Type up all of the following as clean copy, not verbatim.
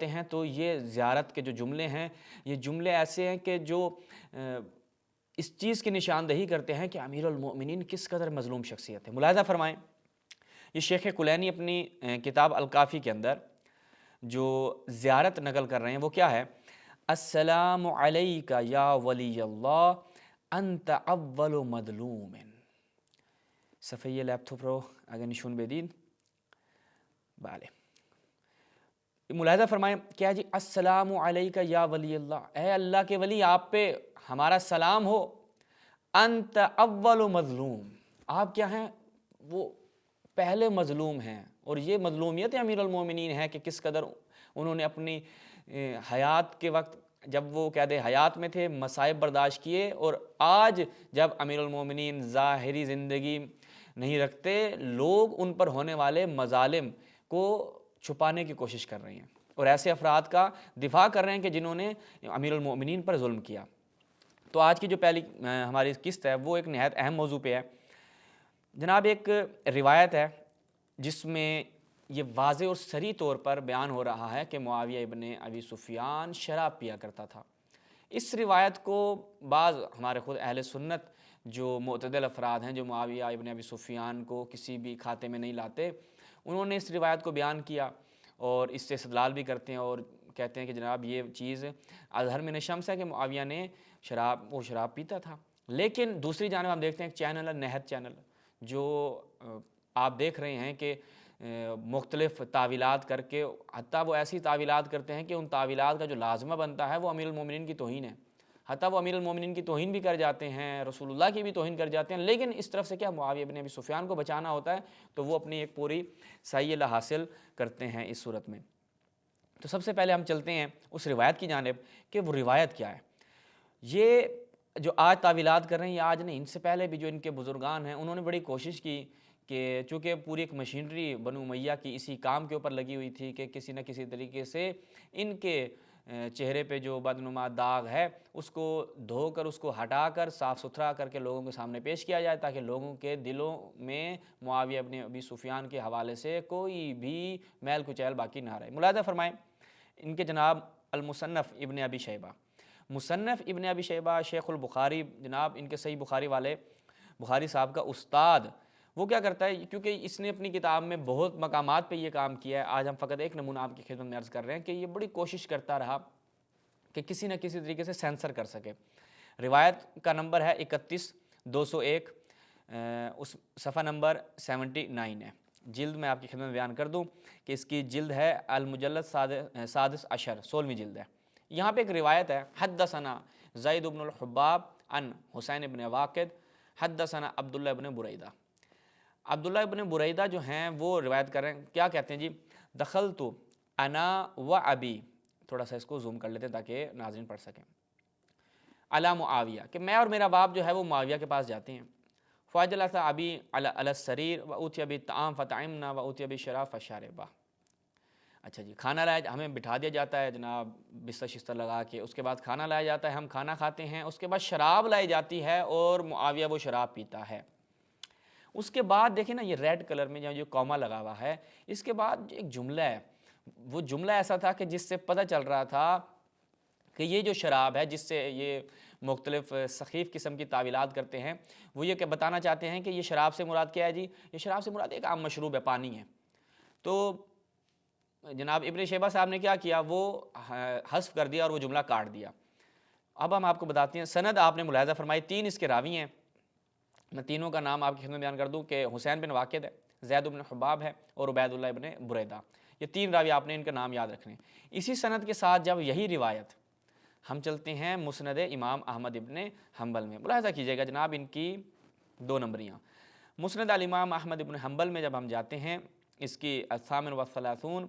جاتے ہیں تو یہ زیارت کے جو جملے ہیں یہ جملے ایسے ہیں کہ جو اس چیز کی نشاندہی کرتے ہیں کہ امیر المؤمنین کس قدر مظلوم شخصیت ہے۔ ملاحظہ فرمائیں، یہ شیخ کلینی اپنی کتاب الکافی کے اندر جو زیارت نقل کر رہے ہیں وہ کیا ہے؟ السلام علیک یا ولی اللہ انت اول مظلوم۔ صفحہ یہ لیپ تھوپ رو اگر نشون بدین بالے ملاحظہ فرمائیں کیا جی، السلام علیک یا ولی اللہ، اے اللہ کے ولی آپ پہ ہمارا سلام ہو، انت اول مظلوم، آپ کیا ہیں؟ وہ پہلے مظلوم ہیں۔ اور یہ مظلومیت امیر المومنین ہے کہ کس قدر انہوں نے اپنی حیات کے وقت جب وہ قید حیات میں تھے مصائب برداشت کیے، اور آج جب امیر المومنین ظاہری زندگی نہیں رکھتے، لوگ ان پر ہونے والے مظالم کو چھپانے کی کوشش کر رہے ہیں اور ایسے افراد کا دفاع کر رہے ہیں کہ جنہوں نے امیر المومنین پر ظلم کیا۔ تو آج کی جو پہلی ہماری قسط ہے وہ ایک نہایت اہم موضوع پہ ہے جناب۔ ایک روایت ہے جس میں یہ واضح اور صریح طور پر بیان ہو رہا ہے کہ معاویہ ابن ابی سفیان شراب پیا کرتا تھا۔ اس روایت کو بعض ہمارے خود اہل سنت جو معتدل افراد ہیں جو معاویہ ابن ابی سفیان کو کسی بھی کھاتے میں نہیں لاتے، انہوں نے اس روایت کو بیان کیا اور اس سے استدلال بھی کرتے ہیں اور کہتے ہیں کہ جناب یہ چیز اظہر من الشمس ہے کہ معاویہ نے شراب پیتا تھا۔ لیکن دوسری جانب ہم دیکھتے ہیں ایک چینل ہے نہد چینل، جو آپ دیکھ رہے ہیں کہ مختلف تعویلات کر کے، حتیٰ وہ ایسی تعویلات کرتے ہیں کہ ان تعویلات کا جو لازمہ بنتا ہے وہ امیر المومنین کی توہین ہے، حتیٰ وہ امیر المومنین کی توہین بھی کر جاتے ہیں، رسول اللہ کی بھی توہین کر جاتے ہیں، لیکن اس طرف سے کیا معاویہ ابن ابی سفیان کو بچانا ہوتا ہے تو وہ اپنی ایک پوری سعی حاصل کرتے ہیں اس صورت میں۔ تو سب سے پہلے ہم چلتے ہیں اس روایت کی جانب کہ وہ روایت کیا ہے۔ یہ جو آج تعویلات کر رہے ہیں یہ آج نہیں، ان سے پہلے بھی جو ان کے بزرگان ہیں انہوں نے بڑی کوشش کی کہ چونکہ پوری ایک مشینری بنو امیہ کی اسی کام کے اوپر لگی ہوئی تھی کہ کسی نہ کسی طریقے سے ان کے چہرے پہ جو بدنما داغ ہے اس کو دھو کر اس کو ہٹا کر صاف ستھرا کر کے لوگوں کے سامنے پیش کیا جائے تاکہ لوگوں کے دلوں میں معاویہ ابن ابی سفیان کے حوالے سے کوئی بھی میل کچیل باقی نہ رہے۔ ملاحظہ فرمائیں ان کے جناب المصنف ابن ابی شیبہ، مصنف ابن ابی شیبہ شیخ البخاری جناب، ان کے صحیح بخاری والے بخاری صاحب کا استاد، وہ کیا کرتا ہے کیونکہ اس نے اپنی کتاب میں بہت مقامات پہ یہ کام کیا ہے، آج ہم فقط ایک نمونہ آپ کی خدمت میں عرض کر رہے ہیں کہ یہ بڑی کوشش کرتا رہا کہ کسی نہ کسی طریقے سے سینسر کر سکے۔ روایت کا نمبر ہے 31201، اس صفحہ نمبر 79 ہے۔ جلد میں آپ کی خدمت میں بیان کر دوں کہ اس کی جلد ہے المجلد سادس عشر، 16ویں جلد ہے۔ یہاں پہ ایک روایت ہے، حدثنا زید بن الحباب عن حسین بن واقد حدثنا عبداللہ بن بریدہ۔ عبداللہ ابن بریدہ جو ہیں وہ روایت کر رہے ہیں، کیا کہتے ہیں جی، دخلت انا و ابی، تھوڑا سا اس کو زوم کر لیتے ہیں تاکہ ناظرین پڑھ سکیں، علی معاویہ، کہ میں اور میرا باپ جو ہے وہ معاویہ کے پاس جاتے ہیں، فاجلس ابی علی السریر و اوتی بالطعام فطعمنا و اوتی بالشراب فشربا۔ اچھا جی، کھانا لایا، ہمیں بٹھا دیا جاتا ہے جناب بستر شستر لگا کے، اس کے بعد کھانا لایا جاتا ہے، ہم کھانا کھاتے ہیں، اس کے بعد شراب لائی جاتی ہے اور معاویہ وہ شراب پیتا ہے۔ اس کے بعد دیکھیں نا یہ ریڈ کلر میں جو کوما لگا ہوا ہے، اس کے بعد ایک جملہ ہے، وہ جملہ ایسا تھا کہ جس سے پتہ چل رہا تھا کہ یہ جو شراب ہے جس سے یہ مختلف سخیف قسم کی تعویلات کرتے ہیں، وہ یہ کہ بتانا چاہتے ہیں کہ یہ شراب سے مراد کیا ہے جی، یہ شراب سے مراد ایک عام مشروب ہے، پانی ہے۔ تو جناب ابن شیبہ صاحب نے کیا کیا، وہ حذف کر دیا اور وہ جملہ کاٹ دیا۔ اب ہم آپ کو بتاتے ہیں سند، آپ نے ملاحظہ فرمائی 3 اس کے راوی ہیں، میں تینوں کا نام آپ کی خدمت میں بیان کر دوں کہ حسین بن واقد ہے، زید بن حباب ہے اور عبید اللہ ابن بریدہ، یہ 3 راوی آپ نے ان کا نام یاد رکھنے۔ اسی سند کے ساتھ جب یہی روایت ہم چلتے ہیں مسند امام احمد ابن حنبل میں، ملاحظہ کیجئے گا جناب ان کی 2 نمبریاں، مسند الامام احمد ابن حنبل میں جب ہم جاتے ہیں، اس کی الثامن والثلاثون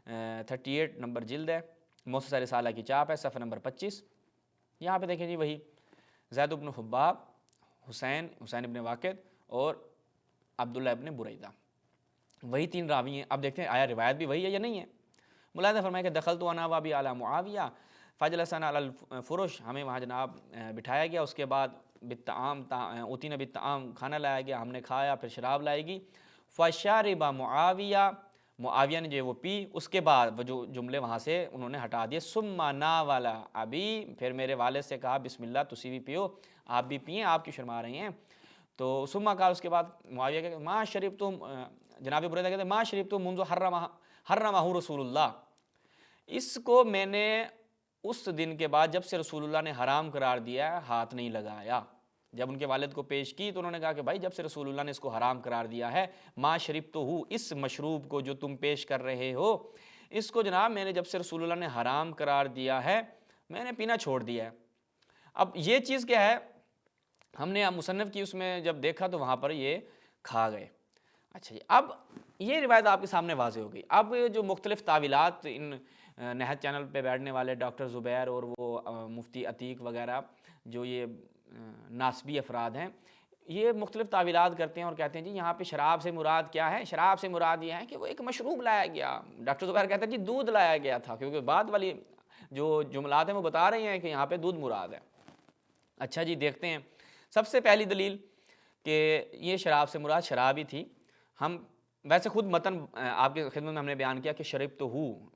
38 نمبر جلد ہے، مختصر رسالہ کی چاپ ہے، صفحہ نمبر 25۔ یہاں پہ دیکھیں جی وہی زید بن حباب، حسین ابن واقد اور عبداللہ ابن بریدہ، وہی 3 راوی ہیں۔ اب دیکھتے ہیں آیا روایت بھی وہی ہے یا نہیں ہے۔ ملاحظہ فرمائے کہ دخلت انا و ابی علی معاویہ فجلسنا علی الفرش، ہمیں وہاں جناب بٹھایا گیا، اس کے بعد بالطعام اوتینا بالطعام، کھانا لایا گیا، ہم نے کھایا، پھر شراب لائے گی، فشرب معاویہ معاویہ نے جو وہ پی، اس کے بعد وہ جو جملے وہاں سے انہوں نے ہٹا دیے، ثم ناول ابی، پھر میرے والد سے کہا بسم اللہ تسی بھی پیو، آپ بھی پئیں، آپ کیوں شرما رہی ہیں؟ تو ثم قال، اس کے بعد معاویہ کہتے ما شربتم، جناب بریدہ کہتے ہیں ما شربتم منذ حرمہ رسول اللہ، اس کو میں نے اس دن کے بعد جب سے رسول اللہ نے حرام قرار دیا ہے ہاتھ نہیں لگایا۔ جب ان کے والد کو پیش کی تو انہوں نے کہا کہ بھائی جب سے رسول اللہ نے اس کو حرام قرار دیا ہے، ما شربتہ، اس مشروب کو جو تم پیش کر رہے ہو اس کو جناب میں نے جب سے رسول اللہ نے حرام قرار دیا ہے میں نے پینا چھوڑ دیا ہے۔ اب یہ چیز کیا ہے، ہم نے مصنف کی اس میں جب دیکھا تو وہاں پر یہ کھا گئے۔ اچھا جی، اب یہ روایت آپ کے سامنے واضح ہو گئی۔ اب جو مختلف تعویلات ان نہج چینل پہ بیٹھنے والے ڈاکٹر زبیر اور وہ مفتی عتیق وغیرہ جو یہ ناسبی افراد ہیں، یہ مختلف تعویلات کرتے ہیں اور کہتے ہیں جی یہاں پہ شراب سے مراد کیا ہے؟ شراب سے مراد یہ ہے کہ وہ ایک مشروب لایا گیا۔ ڈاکٹر زبیر کہتے ہیں جی دودھ لایا گیا تھا، کیونکہ بعد والی جو جملات ہیں وہ بتا رہی ہیں کہ یہاں پہ دودھ مراد ہے۔ اچھا جی، دیکھتے ہیں سب سے پہلی دلیل کہ یہ شراب سے مراد شراب ہی تھی۔ ہم ویسے خود متن آپ کی خدمت میں ہم نے بیان کیا کہ شربتہ،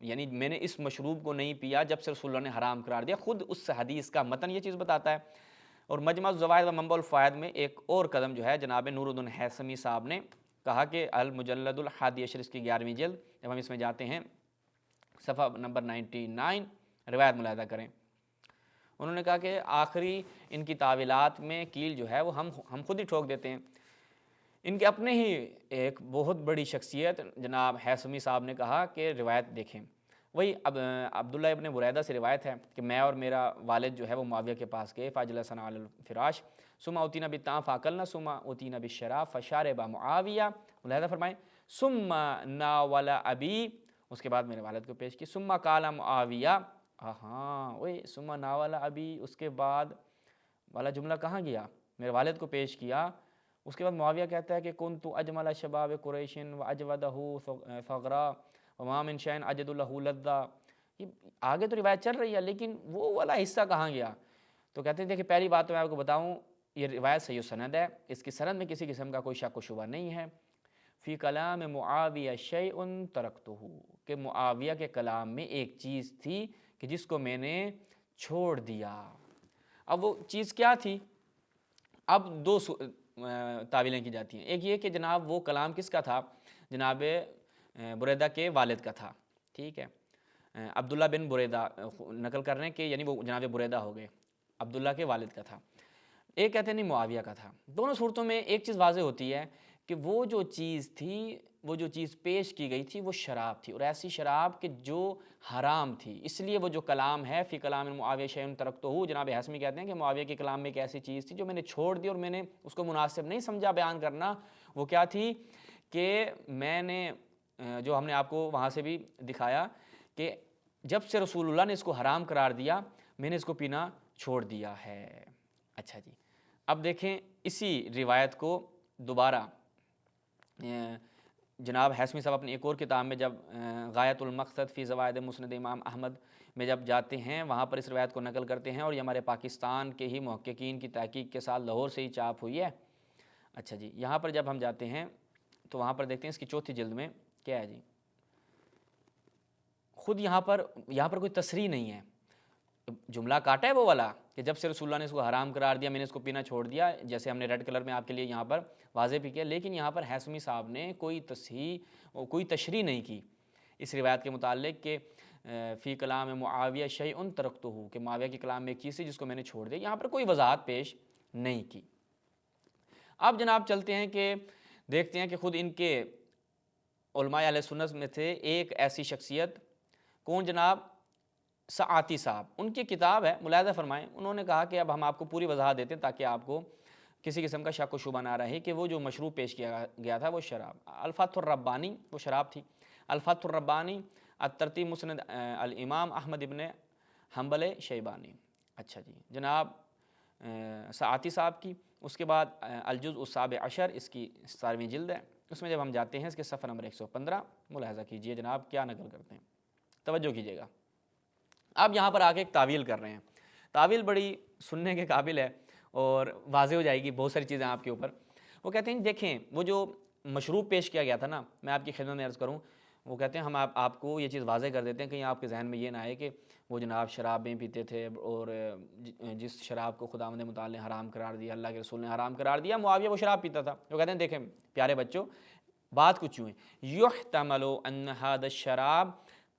یعنی میں نے اس مشروب کو نہیں پیا جب سے رسول اللہ نے حرام قرار دیا، خود اس حدیث کا متن یہ چیز بتاتا ہے۔ اور مجمع الزوائد و منبع الفوائد میں ایک اور قدم جو ہے جناب نور الدین ہیثمی صاحب نے کہا کہ المجلد الحادی عشر، اس کی 11ویں جلد، جب ہم اس میں جاتے ہیں صفحہ نمبر 99 روایت ملاحظہ کریں، انہوں نے کہا کہ آخری ان کی تعویلات میں کیل جو ہے وہ ہم خود ہی ٹھوک دیتے ہیں۔ ان کے اپنے ہی ایک بہت بڑی شخصیت جناب ہیثمی صاحب نے کہا کہ روایت دیکھیں، وہی عبداللہ ابن بریدہ سے روایت ہے کہ میں اور میرا والد جو ہے وہ معاویہ کے پاس گئے، فاجلسنا علی الفراش ثم اوتینا بالطعام فاکلنا ثم اوتینا بالشراب فشرب معاویہ، ملاحظہ فرمائیں، ثم ناول ابی، اس کے بعد میرے والد کو پیش کی، ثم قال معاویہ، ہاں وہی ثم ناول ابی، اس کے بعد والا جملہ کہاں گیا؟ میرے والد کو پیش کیا، اس کے بعد معاویہ کہتا ہے کہ کنت اجمل شباب قریش واجودہ ثغرا وما من شیء اجد له لذہ، یہ آگے تو روایت چل رہی ہے لیکن وہ والا حصہ کہاں گیا؟ تو کہتے ہیں کہ پہلی بات تو میں آپ کو بتاؤں یہ روایت صحیح سند ہے، اس کی سند میں کسی قسم کا کوئی شک و شبہ نہیں ہے۔ فی کلام معاویہ شیء ترکتہ، کہ معاویہ کے کلام میں ایک چیز تھی کہ جس کو میں نے چھوڑ دیا۔ اب وہ چیز کیا تھی؟ اب دو تعویلیں کی جاتی ہیں، ایک یہ کہ جناب وہ کلام کس کا تھا؟ جناب بریدہ کے والد کا تھا، ٹھیک ہے، عبداللہ بن بریدہ نقل کر رہے ہیں کہ یعنی وہ جناب بریدہ ہو گئے، عبداللہ کے والد کا تھا۔ ایک کہتے ہیں نہیں معاویہ کا تھا۔ دونوں صورتوں میں ایک چیز واضح ہوتی ہے کہ وہ جو چیز تھی، وہ جو چیز پیش کی گئی تھی وہ شراب تھی، اور ایسی شراب کہ جو حرام تھی، اس لیے وہ جو کلام ہے فی کلام معاویہ شیء ترکتہ، جناب ہیثمی کہتے ہیں کہ معاویہ کے کلام میں ایک ایسی چیز تھی جو میں نے چھوڑ دی اور میں نے اس کو مناسب نہیں سمجھا بیان کرنا۔ وہ کیا تھی کہ میں نے جو ہم نے آپ کو وہاں سے بھی دکھایا کہ جب سے رسول اللہ نے اس کو حرام قرار دیا میں نے اس کو پینا چھوڑ دیا ہے۔ اچھا جی، اب دیکھیں اسی روایت کو دوبارہ جناب ہیثمی صاحب اپنی ایک اور کتاب میں جب غایۃ المقصد فی زوائد مسند امام احمد میں جب جاتے ہیں وہاں پر اس روایت کو نقل کرتے ہیں، اور یہ ہمارے پاکستان کے ہی محققین کی تحقیق کے ساتھ لاہور سے ہی چاپ ہوئی ہے۔ اچھا جی، یہاں پر جب ہم جاتے ہیں تو وہاں پر دیکھتے ہیں اس کی 4تھی جلد میں کیا ہے جی، خود یہاں پر کوئی تصریح نہیں ہے، جملہ کاٹا ہے وہ والا کہ جب سے رسول اللہ نے اس کو حرام قرار دیا میں نے اس کو پینا چھوڑ دیا، جیسے ہم نے ریڈ کلر میں آپ کے لیے یہاں پر واضح بھی کیا، لیکن یہاں پر ہیثمی صاحب نے کوئی تشریح نہیں کی اس روایت کے متعلق کہ فی کلام معاویہ شیء ترکتہ، کہ معاویہ کے کلام میں ایک چیز تھی جس کو میں نے چھوڑ دیا، یہاں پر کوئی وضاحت پیش نہیں کی۔ اب جناب چلتے ہیں کہ دیکھتے ہیں کہ خود ان کے علماء اہل سنت میں تھے ایک ایسی شخصیت، کون جناب؟ سعاتی صاحب، ان کی کتاب ہے، ملاحظہ فرمائیں، انہوں نے کہا کہ اب ہم آپ کو پوری وضاحت دیتے ہیں تاکہ آپ کو کسی قسم کا شک و شبہ نہ رہے کہ وہ جو مشروب پیش کیا گیا تھا وہ شراب، الفتح الربانی وہ شراب تھی، الفتح الربانی الترتیب مسند الامام احمد ابن حنبل شیبانی۔ اچھا جی، جناب سعاتی صاحب کی، اس کے بعد الجزء السابع عشر، اس کی 17ویں جلد ہے، اس میں جب ہم جاتے ہیں اس کے صفحہ نمبر 115 ملاحظہ کیجئے جناب کیا نقل کرتے ہیں، توجہ کیجئے گا۔ اب یہاں پر آگے ایک تعویل کر رہے ہیں، تعویل بڑی سننے کے قابل ہے اور واضح ہو جائے گی بہت ساری چیزیں آپ کے اوپر۔ وہ کہتے ہیں دیکھیں وہ جو مشروب پیش کیا گیا تھا نا، میں آپ کی خدمت میں عرض کروں، وہ کہتے ہیں ہم آپ کو یہ چیز واضح کر دیتے ہیں، کہیں آپ کے ذہن میں یہ نہ آئے کہ وہ جناب شرابیں پیتے تھے، اور جس شراب کو خداوند متعال نے حرام قرار دیا، اللہ کے رسول نے حرام قرار دیا، معاویہ وہ شراب پیتا تھا۔ وہ کہتے ہیں دیکھیں پیارے بچوں، بات کچھ یوں ہے، یحتمل ان ھذا الشراب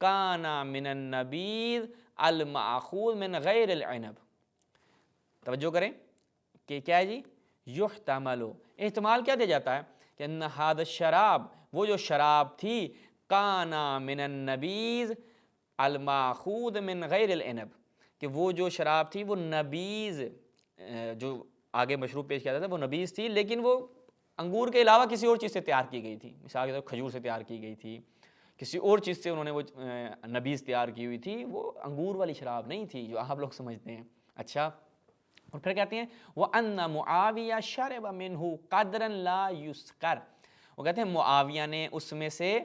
کان من النبیذ المأخوذ من غیر العنب۔ توجہ کریں کہ کیا ہے جی، یحتمل، احتمال کیا دیا جاتا ہے کہ ان ھذا الشراب، وہ جو شراب تھی، کان من النبیذ المأخوذ من غیر العنب، کہ وہ جو شراب تھی وہ نبیذ، جو آگے مشروب پیش کیا جاتا ہے وہ نبیذ تھی، لیکن وہ انگور کے علاوہ کسی اور چیز سے تیار کی گئی تھی، مثال کے طور پر کھجور سے تیار کی گئی تھی، کسی اور چیز سے انہوں نے وہ نبیذ تیار کی ہوئی تھی، وہ انگور والی شراب نہیں تھی جو آپ لوگ سمجھتے ہیں۔ اچھا، اور پھر کہتے ہیں وَأَنَّ مُعَاوِيَ شَرِبَ مِنْهُ قَدْرًا لَا يُسْكَرُ، وہ کہتے ہیں معاویہ نے اس میں سے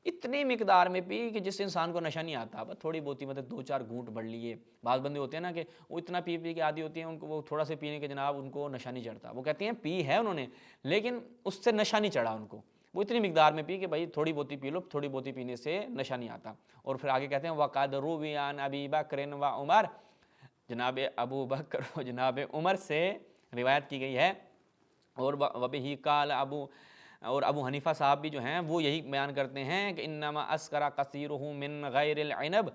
اتنی مقدار میں پی کہ جس سے انسان کو نشہ نہیں آتا، بس تھوڑی بہت ہی، مطلب 2-4 گھونٹ بڑھ لیے۔ بعض بندے ہوتے ہیں نا کہ وہ اتنا پی کے عادی ہوتی ہیں، ان کو وہ تھوڑا سے پینے کے جناب ان کو نشہ نہیں چڑھتا۔ وہ کہتے ہیں پی ہے انہوں نے لیکن اس سے نشہ نہیں چڑھا ان کو، وہ اتنی مقدار میں پی کہ بھائی تھوڑی بہت ہی پی لو، تھوڑی بہت ہی پینے سے نشہ نہیں آتا۔ اور پھر آگے کہتے ہیں وَقَدْ رُوِيَ عَنْ أَبِي بَكْرٍ وَعُمَرٍ، جناب ابو بکر و جناب عمر سے روایت کی گئی ہے، اور وَبِهِ قَالَ اور ابو حنیفہ صاحب بھی جو ہیں وہ یہی بیان کرتے ہیں کہ انما اسکر کثیرہ من غیر العنب،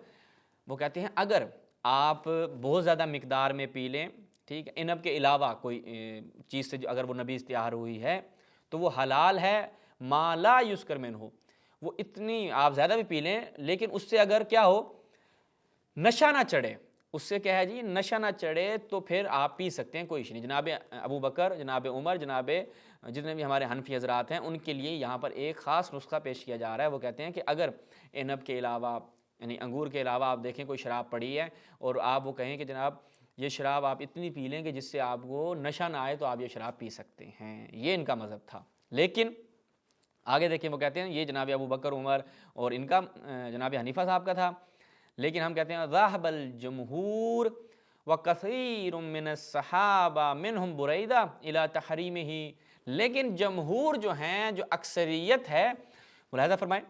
وہ کہتے ہیں اگر آپ بہت زیادہ مقدار میں پی لیں، ٹھیک ہے، عنب کے علاوہ کوئی چیز سے جو اگر وہ نبیذ تیار ہوئی ہے تو وہ حلال ہے، ما لا یسکر منہ، وہ اتنی آپ زیادہ بھی پی لیں لیکن اس سے اگر کیا ہو، نشہ نہ چڑھے، اس سے کیا ہے جی، نشہ نہ چڑھے، تو پھر آپ پی سکتے ہیں، کوئی ایشو نہیں۔ جناب ابو بکر، جناب عمر، جناب جتنے بھی ہمارے حنفی حضرات ہیں، ان کے لیے یہاں پر ایک خاص نسخہ پیش کیا جا رہا ہے۔ وہ کہتے ہیں کہ اگر عنب کے علاوہ، یعنی انگور کے علاوہ آپ دیکھیں کوئی شراب پڑی ہے اور آپ وہ کہیں کہ جناب یہ شراب آپ اتنی پی لیں کہ جس سے آپ کو نشہ نہ آئے، تو آپ یہ شراب پی سکتے ہیں، یہ ان کا مذہب تھا۔ لیکن آگے دیکھیں وہ کہتے ہیں یہ جناب ابو بکر، عمر اور ان کا جناب حنیفہ صاحب کا تھا، لیکن ہم کہتے ہیں ذهب الجمہور وکثیر من الصحابہ منہم بریدہ الی تحریمہ، لیکن جمہور جو ہیں، جو اکثریت ہے، ملاحظہ فرمائیں،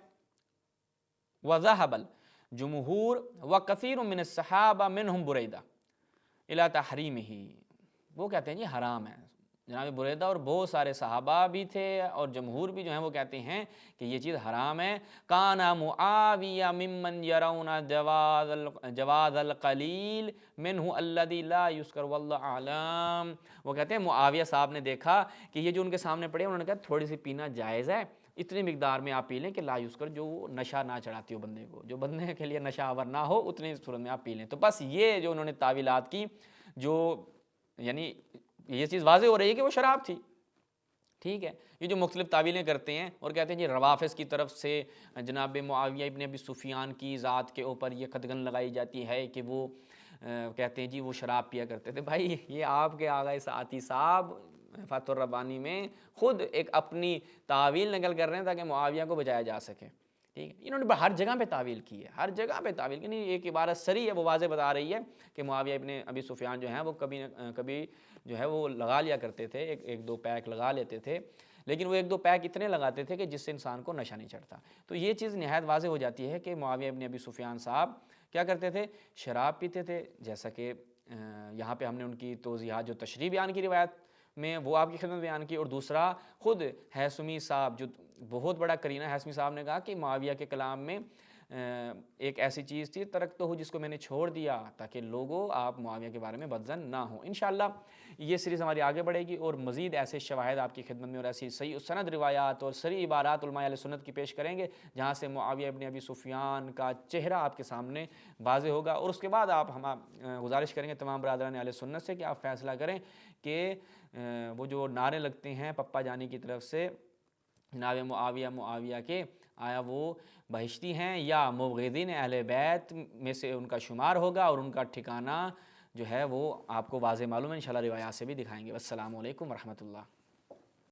وذهب الجمہور وکثیر من الصحابہ منہم بریدہ الی تحریمہ، وہ کہتے ہیں یہ حرام ہے۔ جناب بریدہ اور بہت سارے صحابہ بھی تھے اور جمہور بھی جو ہیں وہ کہتے ہیں کہ یہ چیز حرام ہے۔ کانا معاویہ ممن یرون جواز القلیل منہ الذی لا یسکر واللہ اعلم، وہ کہتے ہیں معاویہ صاحب نے دیکھا کہ یہ جو ان کے سامنے پڑے، انہوں نے کہا تھوڑی سی پینا جائز ہے، اتنی مقدار میں آپ پی لیں کہ لا یسکر، جو نشہ نہ چڑھاتی ہو بندے کو، جو بندے کے لیے نشہ آور نہ ہو، اتنی صورت میں آپ پی لیں۔ تو بس یہ جو انہوں نے تعویلات کی، جو یعنی یہ چیز واضح ہو رہی ہے کہ وہ شراب تھی، ٹھیک ہے۔ یہ جو مختلف تعویلیں کرتے ہیں اور کہتے ہیں جی روافظ کی طرف سے جناب معاویہ ابن ابی سفیان کی ذات کے اوپر یہ قدغن لگائی جاتی ہے کہ وہ کہتے ہیں جی وہ شراب پیا کرتے تھے۔ بھائی یہ آپ کے آغا ساعتی صاحب فتح الربانی میں خود ایک اپنی تعویل نقل کر رہے ہیں تاکہ معاویہ کو بچایا جا سکے، ٹھیک ہے۔ انہوں نے ہر جگہ پہ تعویل کی ہے، ہر جگہ پہ تعویل کی، نہیں ایک عبارت سری ہے وہ واضح بتا رہی ہے کہ معاویہ ابن ابی سفیان جو ہیں وہ کبھی جو ہے وہ لگا لیا کرتے تھے، ایک دو پیک لگا لیتے تھے، لیکن وہ ایک دو پیک اتنے لگاتے تھے کہ جس سے انسان کو نشہ نہیں چڑھتا۔ تو یہ چیز نہایت واضح ہو جاتی ہے کہ معاویہ ابن ابی سفیان صاحب کیا کرتے تھے، شراب پیتے تھے، جیسا کہ یہاں پہ ہم نے ان کی توضیحات جو تشریح بیان کی روایت میں وہ آپ کی خدمت بیان کی، اور دوسرا خود ہیثمی صاحب، جو بہت بڑا کرینہ ہیثمی صاحب نے کہا کہ معاویہ کے کلام میں ایک ایسی چیز تھی ترکتہ جس کو میں نے چھوڑ دیا تاکہ لوگوں آپ معاویہ کے بارے میں بدظن نہ ہوں۔ انشاءاللہ یہ سیریز ہماری آگے بڑھے گی اور مزید ایسے شواہد آپ کی خدمت میں اور ایسی صحیح سند روایات اور صریح عبارات علماء اہل سنت کی پیش کریں گے، جہاں سے معاویہ ابن ابی سفیان کا چہرہ آپ کے سامنے واضح ہوگا، اور اس کے بعد آپ ہم گزارش کریں گے تمام برادران اہل سنت سے کہ آپ فیصلہ کریں کہ وہ جو نعرے لگتے ہیں پپا جانی کی طرف سے جناب معاویہ کے، آیا وہ بہشتی ہیں یا مبغضین اہل بیت میں سے ان کا شمار ہوگا، اور ان کا ٹھکانہ جو ہے وہ آپ کو واضح معلوم ہے، انشاءاللہ روایات سے بھی دکھائیں گے۔ السلام علیکم ورحمۃ اللہ۔